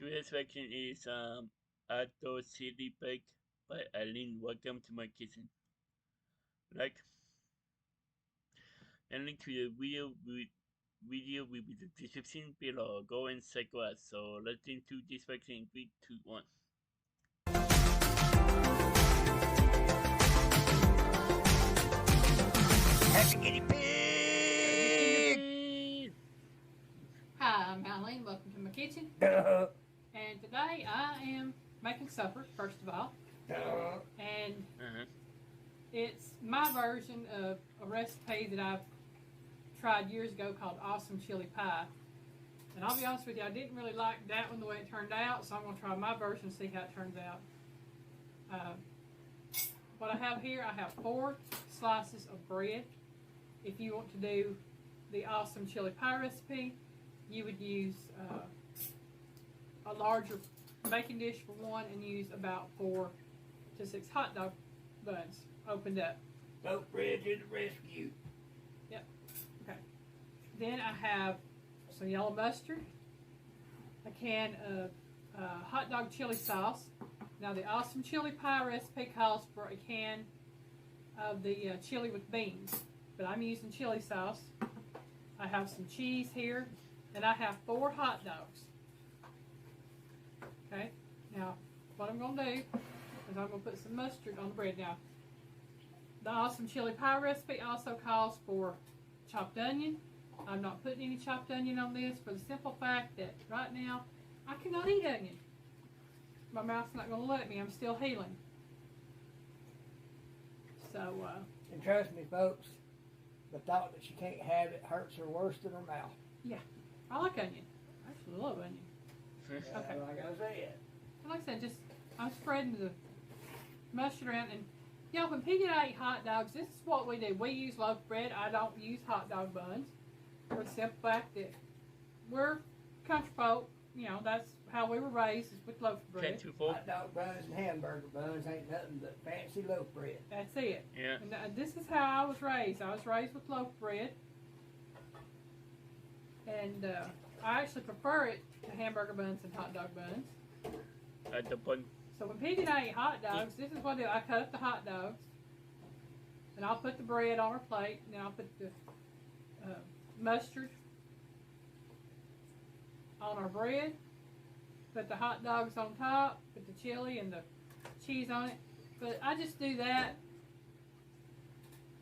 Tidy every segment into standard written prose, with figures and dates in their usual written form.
Today's section is Hotdog City Bake by Eileen. Welcome to my kitchen. Like and link to the video will be the description below. Go and check it out. So let's into this section in 3, 2, 1. Happy guinea pig! Hi, I'm Eileen. Welcome to my kitchen. Duh. And today I am making supper, first of all. Duh. And it's my version of a recipe that I've tried years ago called Awesome Chili Pie. And I'll be honest with you, I didn't really like that one the way it turned out, so I'm going to try my version and see how it turns out. What I have here, I have 4 slices of bread. If you want to do the Awesome Chili Pie recipe, you would use a larger baking dish for one and use about 4 to 6 hot dog buns opened up. Loaf bread to the rescue. Yep. Okay. Then I have some yellow mustard, a can of hot dog chili sauce. Now the Awesome Chili Pie recipe calls for a can of the chili with beans, but I'm using chili sauce. I have some cheese here, and I have 4 hot dogs. Okay, now what I'm going to do is I'm going to put some mustard on the bread. Now, the Awesome Chili Pie recipe also calls for chopped onion. I'm not putting any chopped onion on this for the simple fact that right now I cannot eat onion. My mouth's not going to let me. I'm still healing. So, And trust me, folks, the thought that she can't have it hurts her worse than her mouth. yeah, I like onion. I actually love onion. Okay. Like I said. And like I said, just I'm spreading the mustard around. And you know, when Piggy and I eat hot dogs, this is what we do. We use loaf bread. I don't use hot dog buns. For the simple fact that we're country folk. You know, that's how we were raised, is with loaf bread. Hot dog buns and hamburger buns ain't nothing but fancy loaf bread. That's it. Yeah. And this is how I was raised. I was raised with loaf bread. And I actually prefer it to hamburger buns and hot dog buns. At the bun. So when Piggy and I eat hot dogs, this is what I do. I cut up the hot dogs, and I'll put the bread on our plate, and then I'll put the mustard on our bread, put the hot dogs on top, put the chili and the cheese on it. But I just do that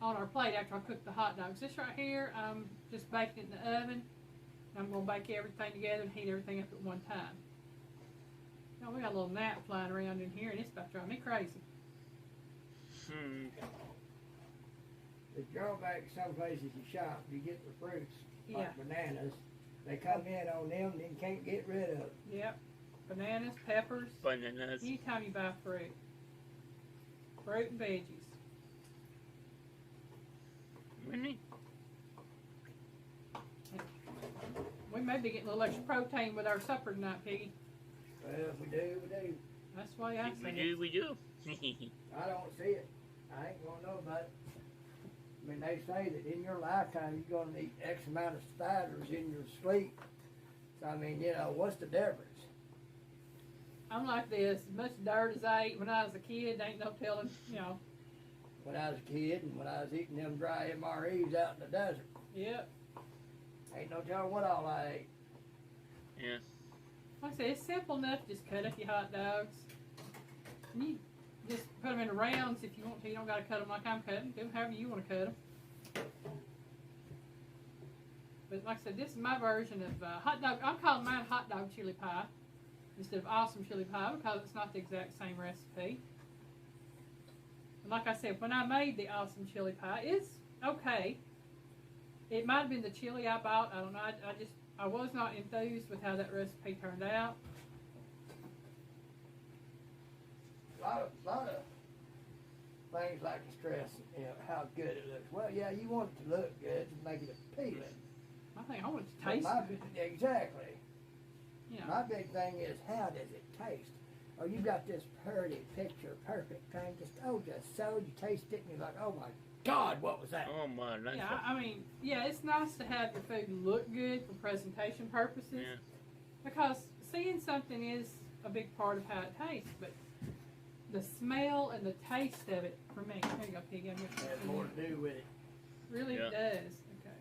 on our plate after I cook the hot dogs. This right here, I'm just baking it in the oven. I'm going to bake everything together and heat everything up at one time. You know, we got a little gnat flying around in here, and it's about to drive me crazy. The drawback some places you shop, you get the fruits, Yeah. like bananas. They come in on them and then can't get rid of them. Yep. Bananas, peppers. Bananas. Anytime you buy fruit. Fruit and veggies. Really? We may be getting a little extra protein with our supper tonight, Piggy. Well, if we do, we do. That's why I say it. We do. I don't see it. I ain't gonna know about it. I mean, they say that in your lifetime you're gonna need X amount of spiders in your sleep. So, I mean, you know, what's the difference? I'm like this. As much dirt as I ate when I was a kid, ain't no telling, you know. When I was a kid and when I was eating them dry MREs out in the desert. Yep. Ain't no telling what all I ate. Yeah. Like I said, it's simple enough. Just cut up your hot dogs. And you just put them in rounds if you want to. You don't got to cut them like I'm cutting. Do them however you want to cut them. But like I said, this is my version of hot dog. I'm calling mine hot dog chili pie instead of awesome chili pie because it's not the exact same recipe. And like I said, when I made the awesome chili pie, it's okay. It might have been the chili I bought. I don't know. I was not enthused with how that recipe turned out. A lot of things like to stress, you know, how good it looks. Well, yeah, you want it to look good to make it appealing. I think I want it to taste good. Exactly. You know. My big thing is, how does it taste? Oh, you got this pretty picture, perfect thing. Just so you taste it and you're like, oh my God, what was that? Oh my, nice. Yeah, I mean, yeah, it's nice to have your food look good for presentation purposes. Yeah. Because seeing something is a big part of how it tastes, but the smell and the taste of it, for me, here you go, Piggy. I'm gonna Has more to do with it. really Yeah. does. Okay.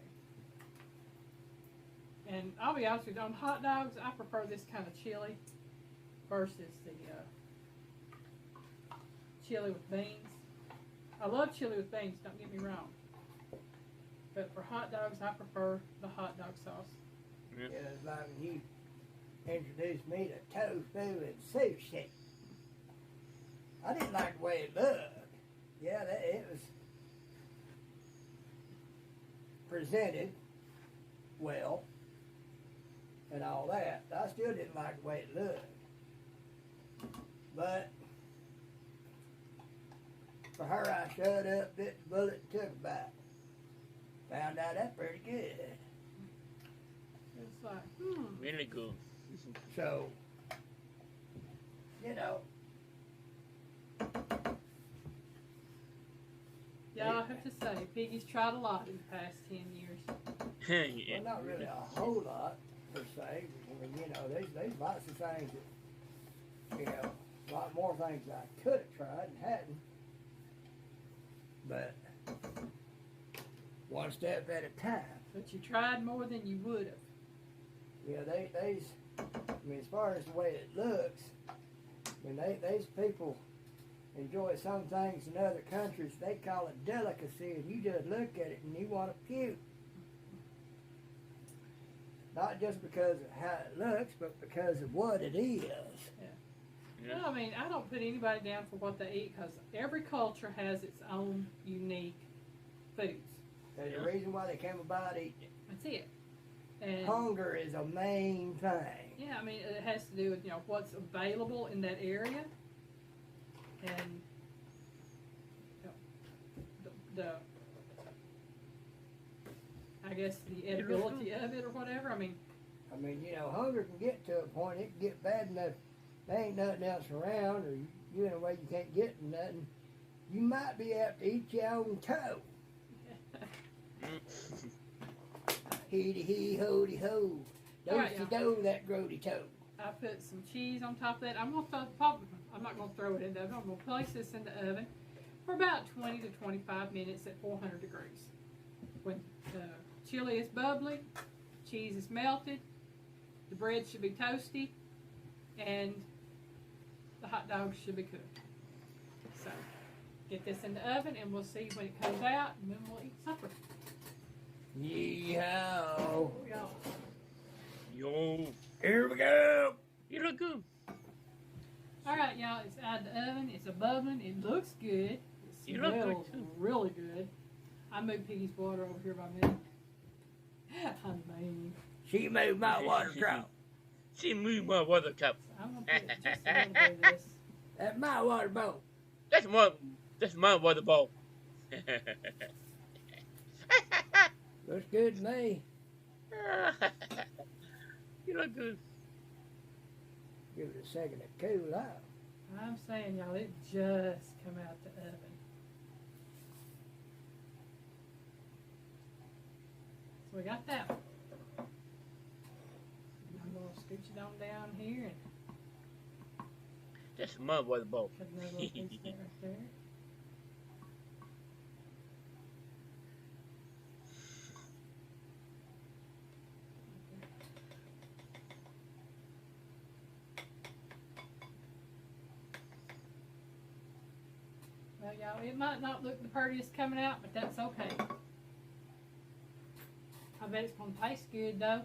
And I'll be honest with you, on hot dogs, I prefer this kind of chili versus the chili with beans. I love chili with beans, don't get me wrong. But for hot dogs, I prefer the hot dog sauce. Yeah, it's like when you introduced me to tofu and sushi. I didn't like the way it looked. Yeah, it was presented well and all that. I still didn't like the way it looked. But for her, I shut up, bit the bullet, and took a bite. Found out that's pretty good. It's like, Really good. So, you know, yeah, I have to say, Piggy's tried a lot in the past 10 years. Yeah. well, not really a whole lot per se. I mean, you know, there's lots of things that, you know, a lot more things I could have tried and hadn't. But one step at a time. But you tried more than you would have. Yeah, I mean, as far as the way it looks, I mean, these people enjoy some things in other countries they call a delicacy, and you just look at it and you want to puke. Not just because of how it looks, but because of what it is. Yeah. Well, I mean, I don't put anybody down for what they eat because every culture has its own unique foods. There's a reason why they came about eating it. That's it. And Hunger is a main thing. yeah, I mean, it has to do with, you know, what's available in that area and you know, the I guess the edibility of it or whatever. I mean, You know, hunger can get to a point, it can get bad enough, there ain't nothing else around, or you in a way you can't get nothing. You might be able to eat your own toe. Hee hee ho de ho. All right, Do do that grody toe. I put some cheese on top of that. I'm not going to throw it in the oven. I'm going to place this in the oven for about 20 to 25 minutes at 400 degrees. When the chili is bubbly, cheese is melted, the bread should be toasty, and the hot dogs should be cooked. So, get this in the oven and we'll see when it comes out, and then we'll eat supper. Yeehaw. Y'all. Yo. Here we go. You look good. All right, y'all. It's out of the oven. It's a bubbling. It looks good. It You look good, smells too. really good. I moved Piggy's water over here by me. I mean, She moved my water trough. She moved my water cup. I'm gonna put just a little bit of this. That's my water boat. That's my water bowl. Looks good to me. You look good. Give it a second to cool out. I'm saying, y'all, it just come out the oven. So we got that one. I'm gonna scooch it on down here and That's my water bowl. put another little piece of that right there. Well, y'all, it might not look the prettiest coming out, but that's okay. I bet it's gonna taste good though.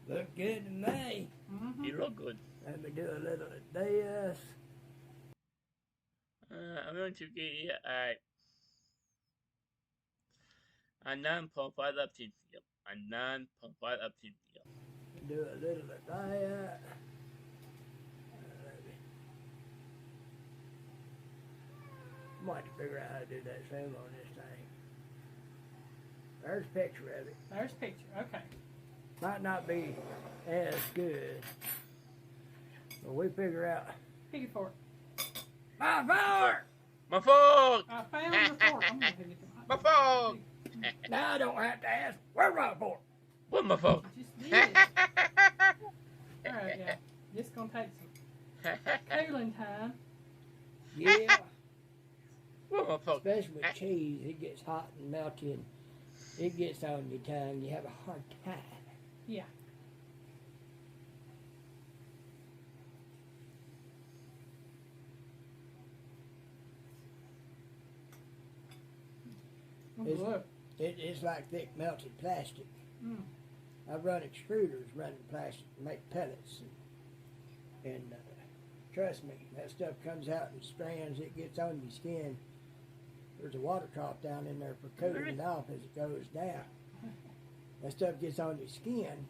Look good to me. Mm-hmm. You look good. Let me do a little of this. I'm going to give you a 9.5 up to yep. A 9.5 up to yep. Do a little of that. Might have to figure out how to do that zoom on this thing. There's a picture of it. There's a picture. Okay. Might not be as good. But we figure out. Piggy fork. My fork! My fork! I found your fork. I'm gonna get My fork! Now I don't have to ask, where's my fork? Where's my fork? I just did. gonna take some cooling time. Yeah, Well, my fault. especially with cheese, it gets hot and melty and it gets on your tongue. You have a hard time. Yeah. Oh, It's- look. It's like thick melted plastic. Mm. I've run extruders running plastic to make pellets, and trust me, that stuff comes out in strands. It gets on your skin. There's a water trough down in there for cooling it off as it goes down. That stuff gets on your skin.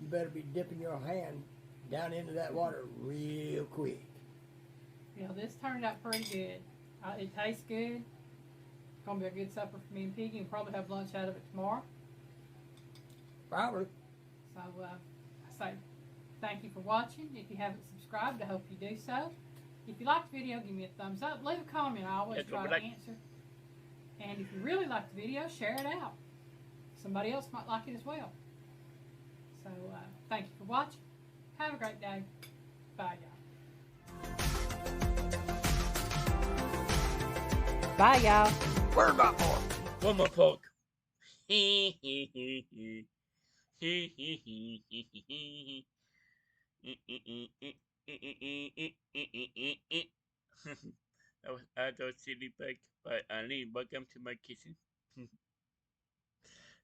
You better be dipping your hand down into that water real quick. Yeah, this turned out pretty good. It tastes good. It's gonna be a good supper for me and Piggy, and probably have lunch out of it tomorrow. Probably. So I say thank you for watching. If you haven't subscribed, I hope you do so. If you like the video, give me a thumbs up. Leave a comment. I always try to answer. And if you really like the video, share it out. Somebody else might like it as well. So thank you for watching. Have a great day. Bye, y'all. Bye, y'all. Where's my fork? One more poke. That was Adult Silly Bag by Aline. Welcome to my kitchen.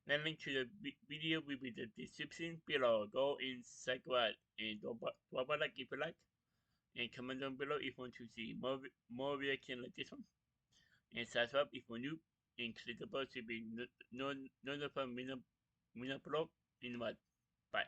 The link to the video will be in the description below. Go and check it out and drop a like if you like. And comment down below if you want to see more reaction like this one. And subscribe if you're new. And click the bell to be notified when I upload in what. Bye.